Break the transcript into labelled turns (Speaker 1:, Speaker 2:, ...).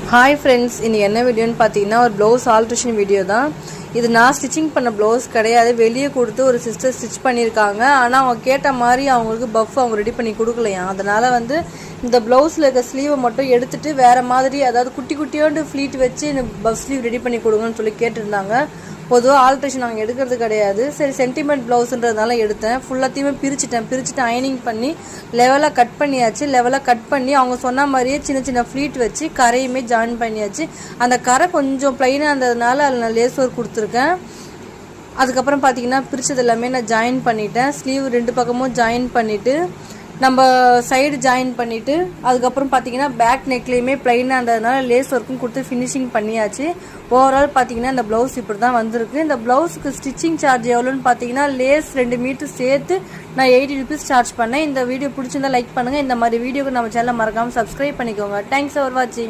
Speaker 1: Hi friends, இன்னைக்கு என்ன வீடியோன்னு பார்த்தீங்கன்னா ஒரு ப்ளவுஸ் ஆல்ட்ரேஷன் வீடியோ தான். இது நான் ஸ்டிச்சிங் பண்ண ப்ளவுஸ் கிடையாது, வெளியே கொடுத்து ஒரு சிஸ்டர் ஸ்டிச் பண்ணியிருக்காங்க. ஆனால் அவங்க கேட்ட மாதிரி அவங்களுக்கு பஃப் அவங்க ரெடி பண்ணி கொடுக்கலையாம். அதனால் இந்த ப்ளவுஸில் இருக்க ஸ்லீவை மட்டும் எடுத்துகிட்டு வேறு மாதிரி, அதாவது குட்டி குட்டியோண்டு ஃப்ளீட் வச்சு இந்த பஃப் ஸ்லீவ் ரெடி பண்ணி கொடுங்கன்னு சொல்லி கேட்டிருந்தாங்க. பொதுவாக ஆல்ட்ரேஷன் நாங்கள் எடுக்கிறது கிடையாது. சரி, சென்டிமெண்ட் ப்ளவுஸுன்றதுனால எடுத்தேன். ஃபுல்லாத்தையுமே பிரிச்சுட்டு அயனிங் பண்ணி லெவலாக கட் பண்ணியாச்சு. லெவலாக கட் பண்ணி அவங்க சொன்ன மாதிரியே சின்ன சின்ன ஃப்ளீட் வச்சு கரையுமே ஜாயின் பண்ணியாச்சு. அந்த கரை கொஞ்சம் ப்ளைனாக இருந்ததுனால அதில் நான் லேஸ் ஒர்க் கொடுத்துருக்கேன். அதுக்கப்புறம் பார்த்தீங்கன்னா பிரித்தது எல்லாமே நான் ஜாயின் பண்ணிட்டேன். ஸ்லீவ் ரெண்டு பக்கமும் ஜாயின் பண்ணிவிட்டு நம்ம சைடு ஜாயின் பண்ணிவிட்டு அதுக்கப்புறம் பார்த்தீங்கன்னா பேக் நெக்லேயுமே ப்ளைனாக இருந்ததுனால லேஸ் ஒர்க்கும் கொடுத்து ஃபினிஷிங் பண்ணியாச்சு. ஓவரால் பார்த்தீங்கன்னா இந்த ப்ளவுஸ் இப்படி தான் வந்திருக்கு. இந்த ப்ளவுஸுக்கு ஸ்டிச்சிங் சார்ஜ் எவ்வளோன்னு பார்த்தீங்கன்னா லேஸ் 2 மீட்டர் சேர்த்து நான் 80 rupees சார்ஜ் பண்ணேன். இந்த வீடியோ பிடிச்சிருந்தா லைக் பண்ணுங்கள். இந்த மாதிரி வீடியோக்கு நம்ம சேனலை மறக்காமல் சப்ஸ்கிரைப் பண்ணிக்கோங்க. தேங்க்ஸ் ஃபார் வாட்சிங்.